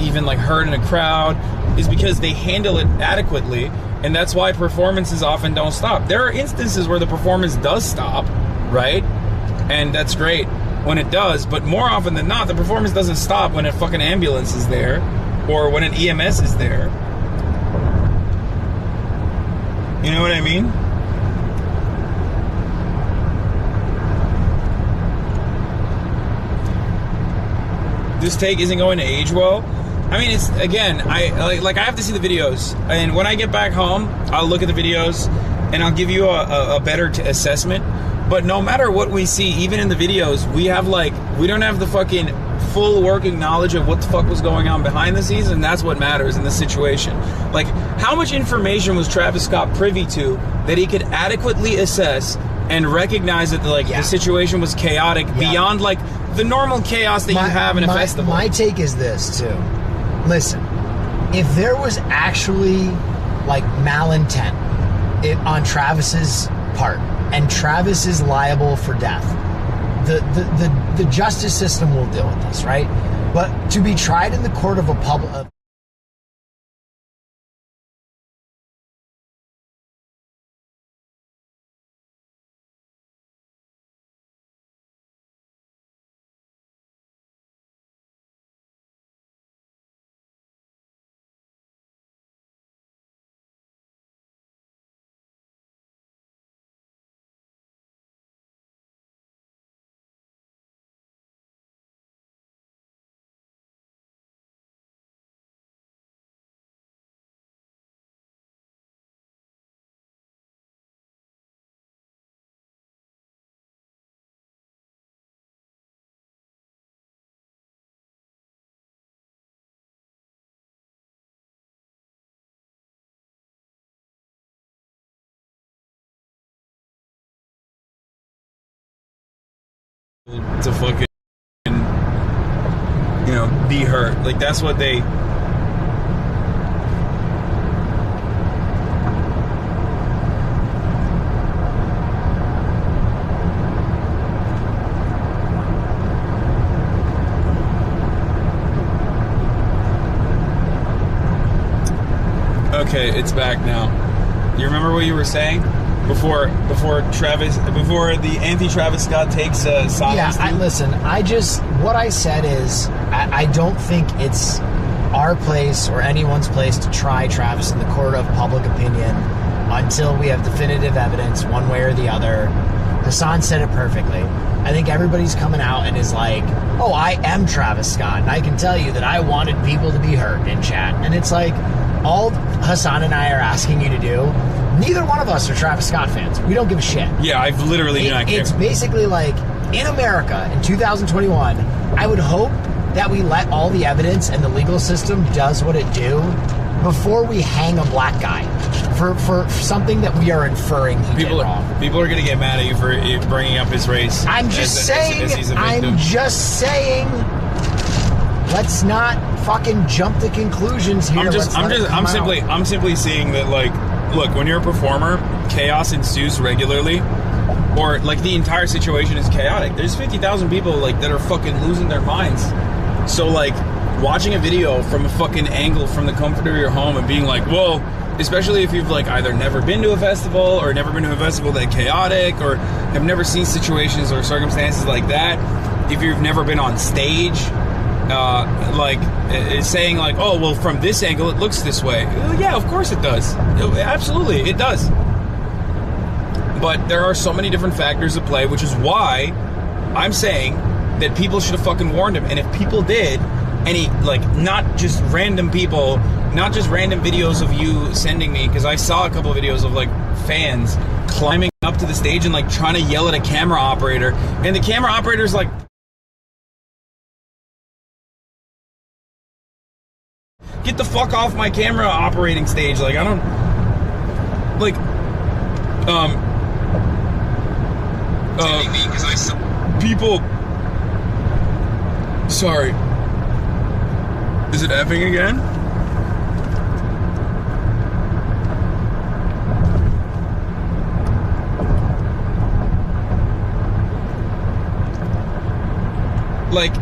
even, like, hurt in a crowd is because they handle it adequately. And that's why performances often don't stop. There are instances where the performance does stop, right? And that's great when it does, but more often than not, the performance doesn't stop when a fucking ambulance is there or when an EMS is there. You know what I mean? this take isn't going to age well. I mean, it's, again, I have to see the videos, and when I get back home, I'll look at the videos, and I'll give you a better assessment. But no matter what we see, even in the videos, we don't have the fucking full working knowledge of what the fuck was going on behind the scenes, and that's what matters in this situation. Like, how much information was Travis Scott privy to that he could adequately assess and recognize that the situation was chaotic beyond like the normal chaos that you have in a festival? My take is this too. Listen, if there was actually like malintent on Travis's part, and Travis is liable for death, the justice system will deal with this, right? But to be tried in the court of a public... to fucking, be hurt. Like, that's what they... Okay, it's back now. You remember what you were saying? Before the anti-Travis Scott takes silence? Yeah, listen, what I said is, I don't think it's our place or anyone's place to try Travis in the court of public opinion until we have definitive evidence one way or the other. Hasan said it perfectly. I think everybody's coming out and is like, oh, I am Travis Scott, and I can tell you that I wanted people to be hurt in chat. And it's like, all Hasan and I are asking you to do, neither one of us are Travis Scott fans. We don't give a shit. Yeah, I've literally not care. It's basically like, in America, in 2021, I would hope that we let all the evidence and the legal system does what it do before we hang a black guy for something that we are inferring he did wrong. People are going to get mad at you for bringing up his race. I'm just saying, let's not fucking jump to conclusions here. I'm simply seeing that, like, look, when you're a performer, chaos ensues regularly, or like the entire situation is chaotic. There's 50,000 people like that are fucking losing their minds. So like watching a video from a fucking angle from the comfort of your home and being like, whoa, especially if you've like either never been to a festival or never been to a festival that chaotic or have never seen situations or circumstances like that. If you've never been on stage, saying like, oh, well, from this angle it looks this way. Yeah, of course it does. Absolutely, it does. But there are so many different factors at play, which is why I'm saying that people should have fucking warned him. And if people did, not just random people, not just random videos of you sending me, because I saw a couple of videos of like fans climbing up to the stage and like trying to yell at a camera operator, and the camera operator's like, get the fuck off my camera operating stage. Like, I don't... Like... People... Sorry. Is it effing again? Like...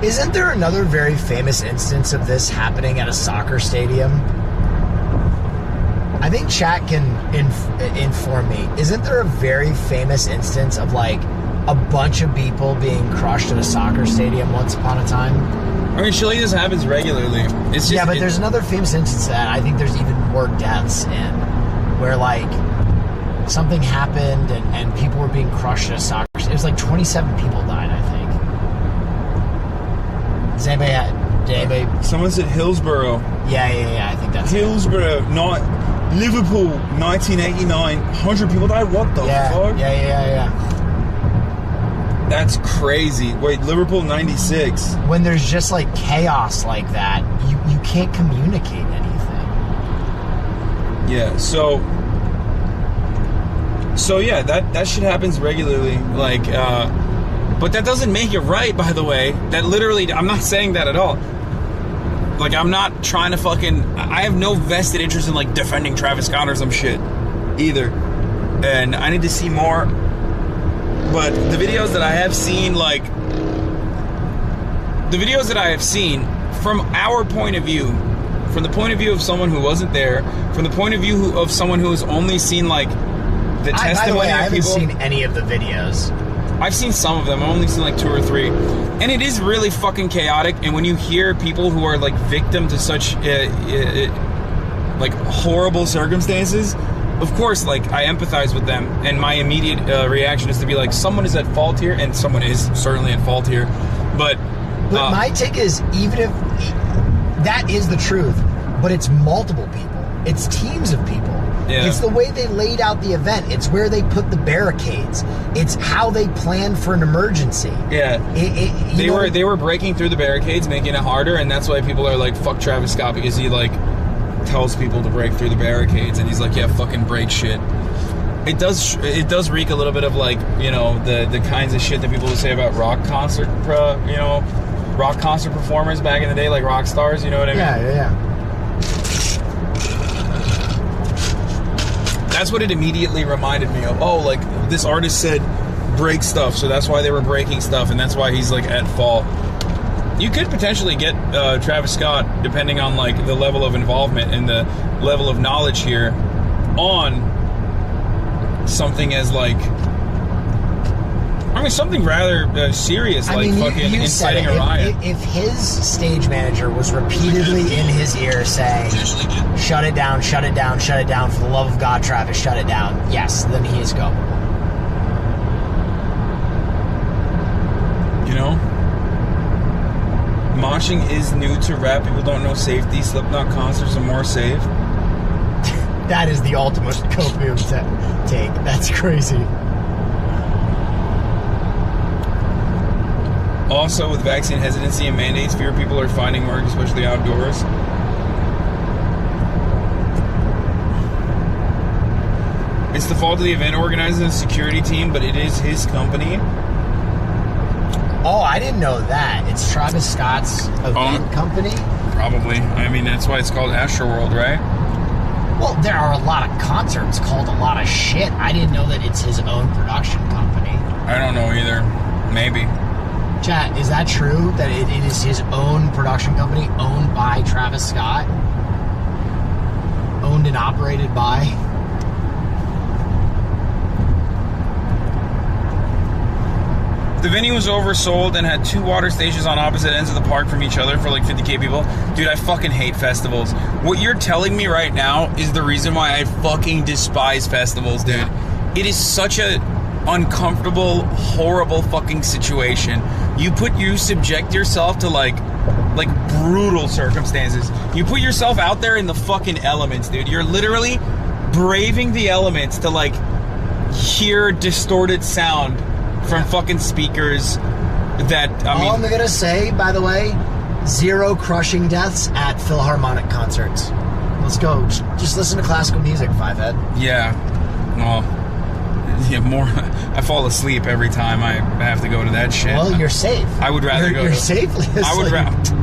Isn't there another very famous instance of this happening at a soccer stadium? I think chat can inform me. Isn't there a very famous instance of like a bunch of people being crushed at a soccer stadium once upon a time? I mean, surely this happens regularly. It's just, there's another famous instance of that. I think there's even more deaths in where like something happened and people were being crushed at a soccer stadium. It was like 27 people died, I think. Does anybody? Someone said Hillsborough. Yeah. I think that's Hillsborough, not Liverpool, 1989. 100 people died. What the fuck? Yeah. That's crazy. Wait, Liverpool 96. When there's just like chaos like that, you can't communicate anything. Yeah. So yeah, that shit happens regularly. Like, but that doesn't make it right. By the way, that literally, I'm not saying that at all. Like, I'm not trying to I have no vested interest in, like, defending Travis Scott or some shit, either. And I need to see more. But the videos that I have seen, like... The videos that I have seen, from our point of view, from the point of view of someone who wasn't there, from the point of view of someone who has only seen, like, the testimony by the way, I of haven't people... seen any of the videos. I've seen some of them. I've only seen like 2 or 3. And it is really fucking chaotic. And when you hear people who are like victim to such like horrible circumstances, of course, like, I empathize with them. And my immediate reaction is to be like, someone is at fault here. And someone is certainly at fault here. But my take is, even if that is the truth, but it's multiple people. It's teams of people. Yeah. It's the way they laid out the event. It's where they put the barricades. It's how they planned for an emergency. Yeah. They were breaking through the barricades, making it harder, and that's why people are like, fuck Travis Scott, because he like tells people to break through the barricades, and he's like, yeah, fucking break shit. It does reek a little bit of, like, you know, the kinds of shit that people would say about rock concert performers back in the day, like rock stars, you know what I mean? Yeah. That's what it immediately reminded me of. Oh, like, this artist said break stuff, so that's why they were breaking stuff, and that's why he's, like, at fault. You could potentially get Travis Scott, depending on, like, the level of involvement and the level of knowledge here, on something as, like, I mean, something rather serious, like fucking inciting a riot. If his stage manager was repeatedly in his ear saying, shut it down, shut it down, shut it down, for the love of God, Travis, shut it down, yes, then he is culpable. You know? Moshing is new to rap. People don't know safety. Slipknot concerts are more safe. That is the ultimate copium take. That's crazy. Also, with vaccine hesitancy and mandates, fewer people are finding work, especially outdoors. It's the fault of the event organizer and security team, but it is his company. Oh, I didn't know that. It's Travis Scott's event company? Probably. I mean, that's why it's called Astroworld, right? Well, there are a lot of concerts called a lot of shit. I didn't know that it's his own production company. I don't know either. Maybe. Chat, is that true? That it is his own production company owned by Travis Scott? Owned and operated by? The venue was oversold and had 2 water stations on opposite ends of the park from each other for like 50K people. Dude, I fucking hate festivals. What you're telling me right now is the reason why I fucking despise festivals, dude. Yeah. It is such a uncomfortable, horrible fucking situation. You subject yourself to like brutal circumstances. You put yourself out there in the fucking elements, dude. You're literally braving the elements to like hear distorted sound from fucking speakers that, I mean... All I'm gonna say, by the way, 0 crushing deaths at Philharmonic concerts. Let's go. Just listen to classical music, Fivehead. Yeah. Well, yeah, more... I fall asleep every time I have to go to that shit. Well, you're safe. I would rather go You're to... safely asleep. I would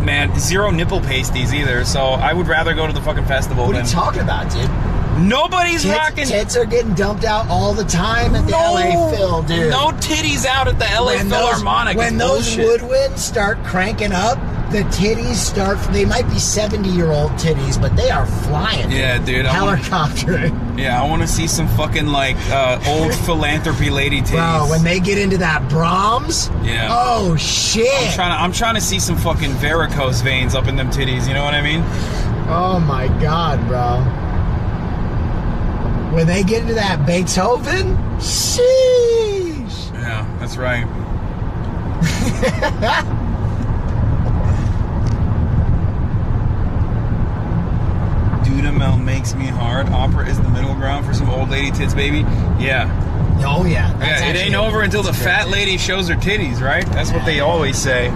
man, 0 nipple pasties either, so I would rather go to the fucking festival What are you talking about, dude? Nobody's rocking... Tits are getting dumped out all the time at the LA Phil, dude. No titties out at the LA Philharmonic. When those woodwinds start cranking up, the titties start... They might be 70-year-old titties, but they are flying. Yeah, dude. Helicoptering. Yeah, I want to see some fucking, like, old philanthropy lady titties. Bro, when they get into that Brahms... Yeah. Oh, shit. I'm trying to see some fucking varicose veins up in them titties, you know what I mean? Oh, my God, bro. When they get into that Beethoven, sheesh. Yeah, that's right. AML makes me hard. Opera is the middle ground for some old lady tits, baby. Yeah. Oh yeah. Yeah, it ain't over until the fat lady shows her titties, right? That's what they always say.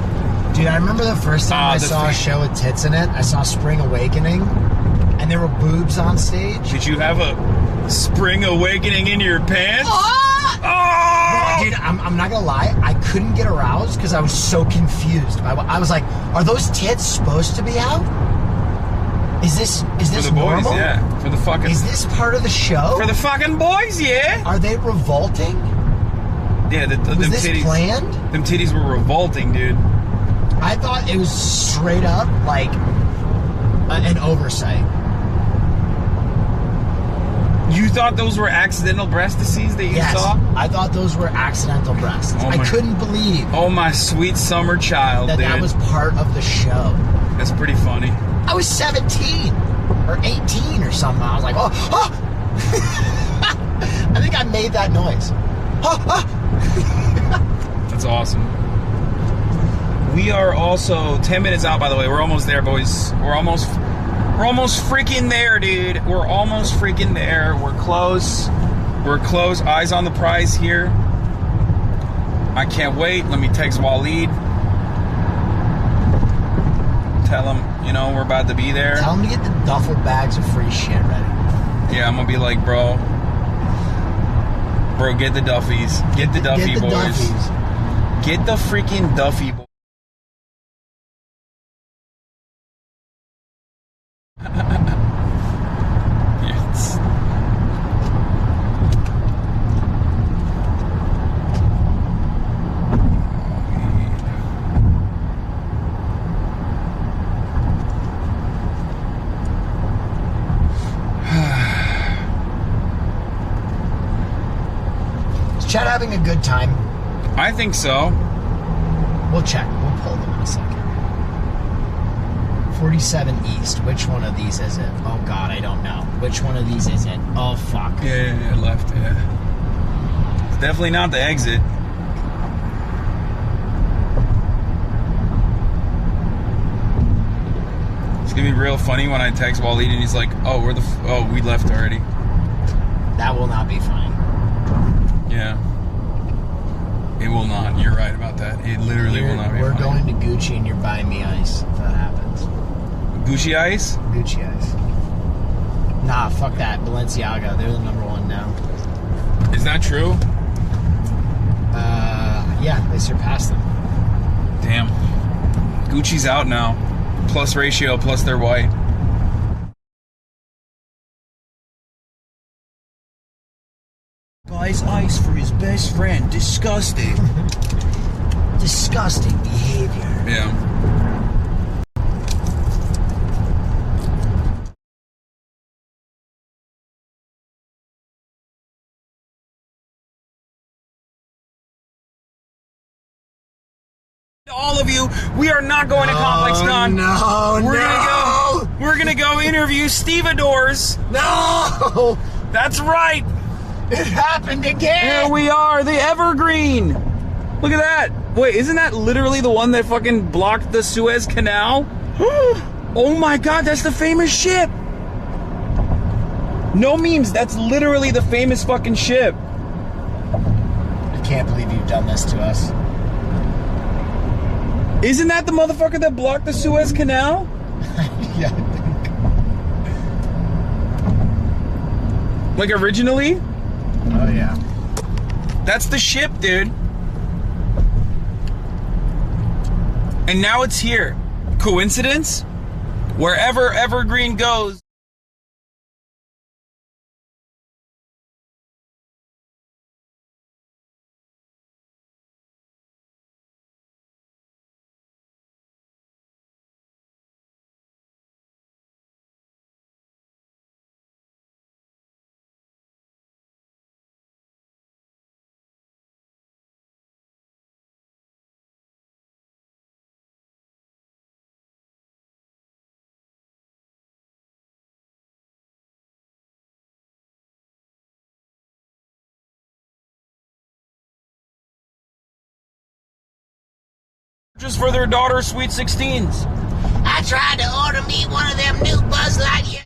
Dude, I remember the first time I saw a show with tits in it. I saw Spring Awakening, and there were boobs on stage. Did you have a spring awakening in your pants? Oh! Dude, I'm not gonna lie. I couldn't get aroused because I was so confused. I was like, are those tits supposed to be out? Is this for the normal? boys? Yeah, for the fucking. Is this part of the show? For the fucking boys? Yeah. Are they revolting? Yeah, Was them this titties. planned? Them titties were revolting, dude. I thought it was straight up like an oversight. You thought those were accidental breastises that you Yes, saw? I thought those were accidental breasts. Oh I my- couldn't believe Oh, my sweet summer child, that dude. that was part of the show. That's pretty funny. I was 17 or 18 or something. I was like, oh. I think I made that noise. That's awesome. We are also 10 minutes out, by the way. We're almost there, boys. We're almost freaking there, dude. We're almost freaking there. We're close. We're close. Eyes on the prize here. I can't wait. Let me text Waleed. Tell him, we're about to be there. Tell him to get the duffel bags of free shit ready. Yeah, I'm gonna be like, bro, get the Duffies. Get the Duffy boys. Duffies. Get the freaking Duffy boys. Yes. Is Chad having a good time? I think so. We'll check. We'll pull them in a second. 47 East. Which one of these is it? Oh, God, I don't know. Which one of these is it? Oh, fuck. Yeah, left, yeah. It's definitely not the exit. It's gonna be real funny when I text Waleed and he's like, oh, we left already. That will not be funny. Yeah. It will not. You're right about that. It literally will not be We're funny. going to Gucci and you're buying me ice if that happens. Gucci Ice? Gucci ice. Nah, fuck that. Balenciaga. They're the number one now. Is that true? Yeah, they surpassed them. Damn. Gucci's out now. Plus ratio, plus they're white. Buys ice for his best friend. Disgusting. Disgusting behavior. Yeah. All of you, we are not going to ComplexCon. No, We're gonna go interview stevedores. No! That's right. It happened again! Here we are, the Evergreen. Look at that. Wait, isn't that literally the one that fucking blocked the Suez Canal? Oh my God, that's the famous ship. No memes, that's literally the famous fucking ship. I can't believe you've done this to us. Isn't that the motherfucker that blocked the Suez Canal? Yeah, Like originally? Oh, yeah. That's the ship, dude. And now it's here. Coincidence? Wherever Evergreen goes. Just for their daughter's sweet 16s. I tried to order me one of them new Buzz Lightyear.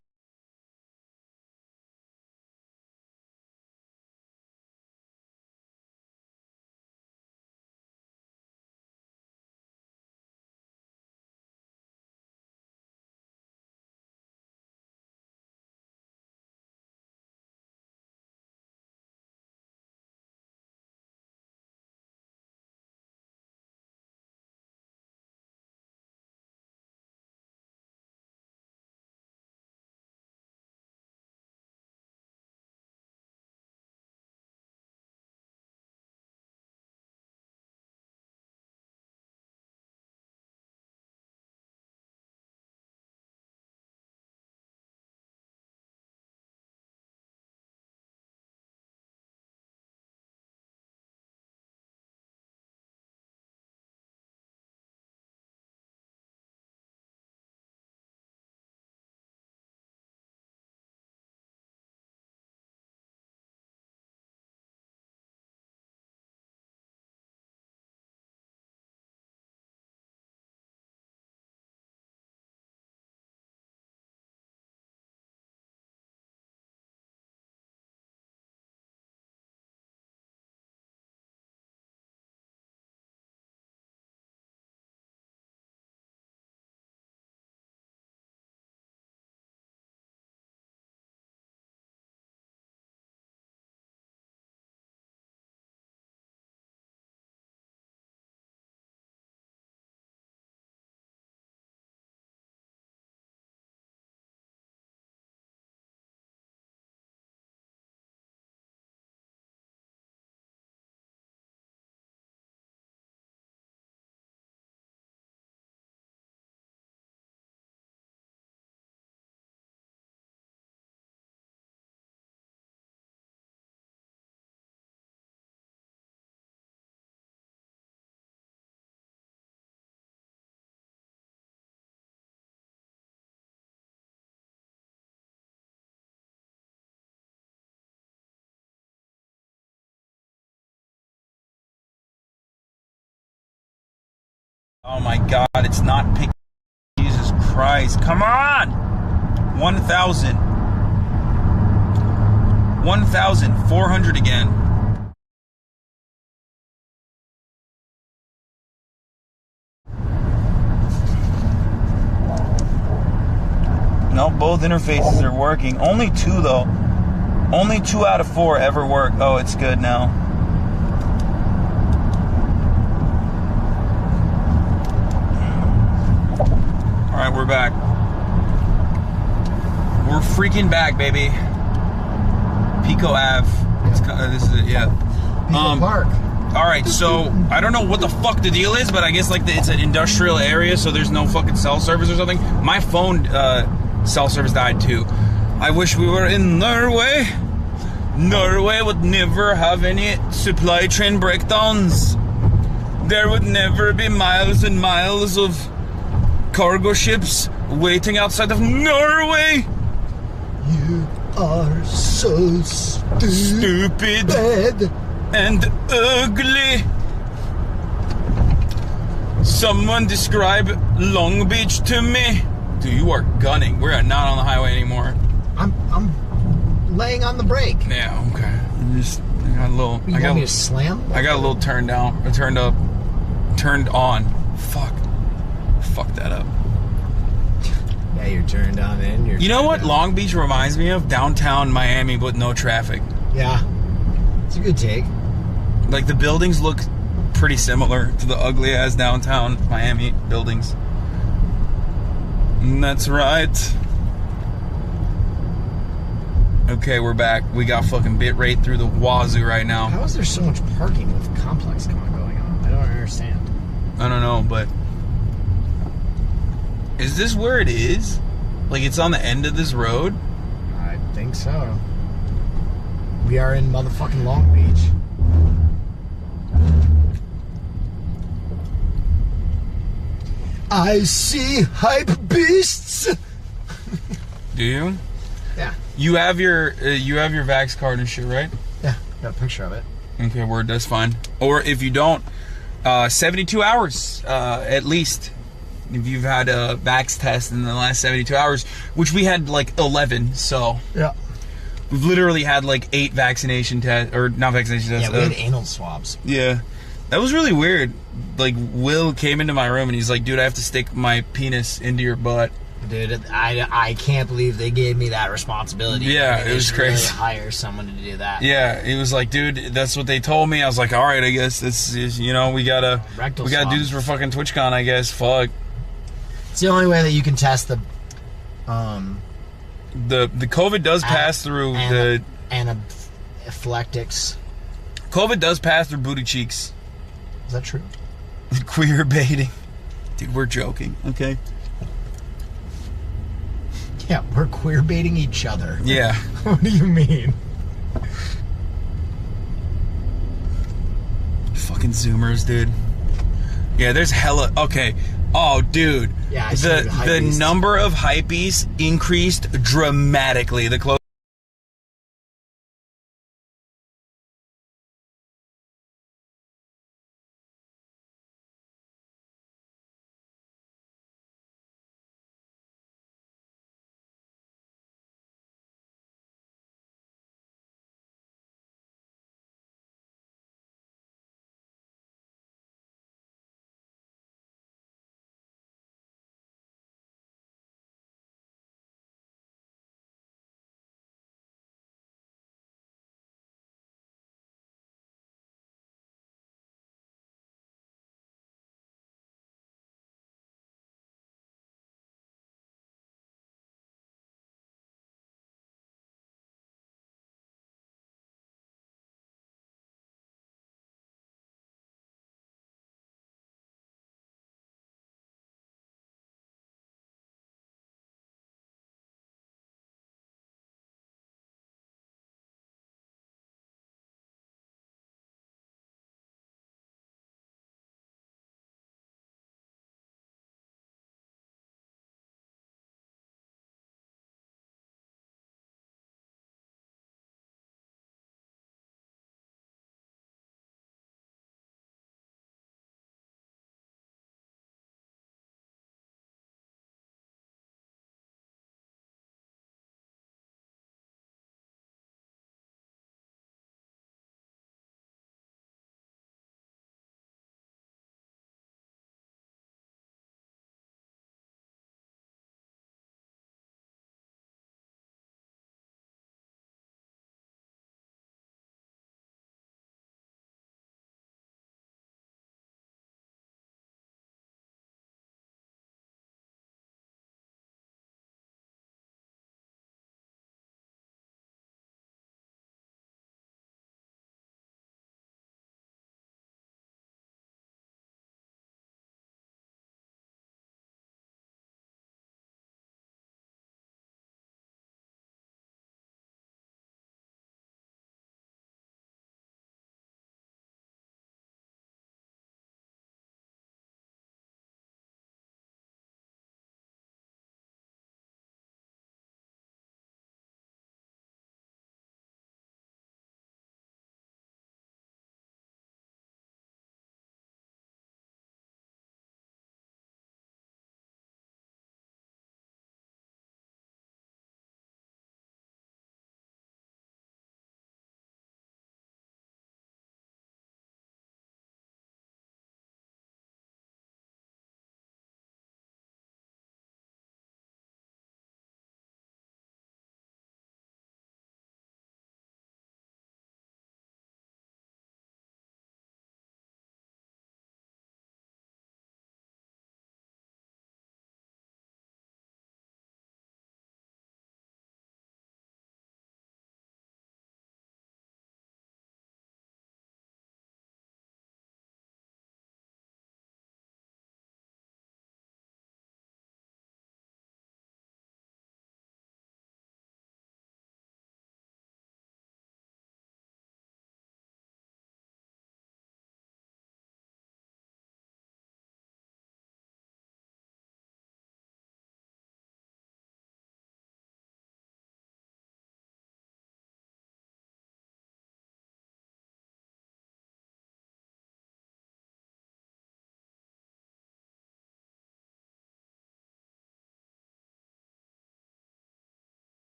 Oh my god, it's not picking. Jesus Christ. Come on! 1,000. 1,400 again. No, both interfaces are working. Only 2 though. Only 2 out of 4 ever work. Oh, it's good now. Alright, we're back. We're freaking back, baby. Pico Ave. This is it, yeah. Pico Park. Alright, so I don't know what the fuck the deal is, but I guess like it's an industrial area, so there's no fucking cell service or something. My phone cell service died too. I wish we were in Norway. Norway would never have any supply chain breakdowns. There would never be miles and miles of cargo ships waiting outside of Norway. You are so Stupid and ugly. Someone describe Long Beach to me. Dude, you are gunning. We're not on the highway anymore. I'm laying on the brake. Yeah, okay. I got a little. You want me to slam? I got a little turned down, turned up, turned on. Fuck that up. Yeah, you're turned on in. You know what Long Beach reminds me of? Downtown Miami with no traffic. Yeah, it's a good take. Like the buildings look pretty similar to the ugly ass downtown Miami buildings. And that's right. Okay, we're back. We got fucking bit rate through the wazoo right now. How is there so much parking with ComplexCon going on? I don't understand. I don't know, but is this where it is? Like it's on the end of this road? I think so. We are in motherfucking Long Beach. I see hype beasts. Do you? Yeah. You have your Vax card and shit, right? Yeah, got a picture of it. Okay, word, that's fine. Or if you don't, 72 hours at least. If you've had a Vax test in the last 72 hours, which we had like 11, so yeah, we've literally had like 8 vaccination tests, or not vaccination tests. Yeah, we had anal swabs. Yeah, that was really weird. Like Will came into my room and he's like, "Dude, I have to stick my penis into your butt." Dude, I can't believe they gave me that responsibility. Yeah, it was crazy. Really hire someone to do that. Yeah, he was like, "Dude, that's what they told me." I was like, "All right, I guess this is, you know, we gotta do this for fucking TwitchCon, I guess." Fuck. It's the only way that you can test the COVID does pass through the anaphylactics. COVID does pass through booty cheeks. Is that true? Queer baiting. Dude, we're joking, okay? Yeah, we're queer baiting each other. Yeah. What do you mean? Fucking Zoomers, dude. Yeah, there's hella. Okay. Oh, dude. Yeah, the number of hypebeasts increased dramatically. The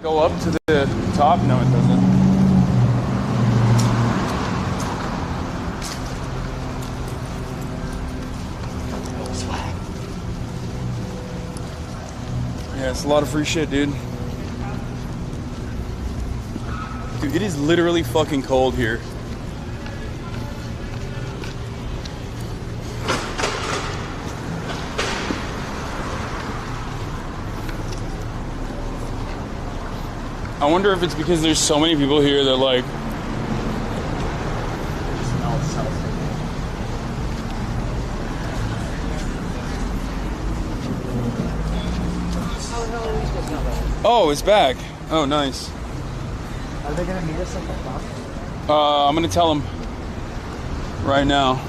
Go up to the top? No, it doesn't. Yeah, it's a lot of free shit, dude. Dude, it is literally fucking cold here. I wonder if it's because there's so many people here that like Oh, it's back. Oh, nice. Are they gonna meet us at the top? I'm gonna tell them right now.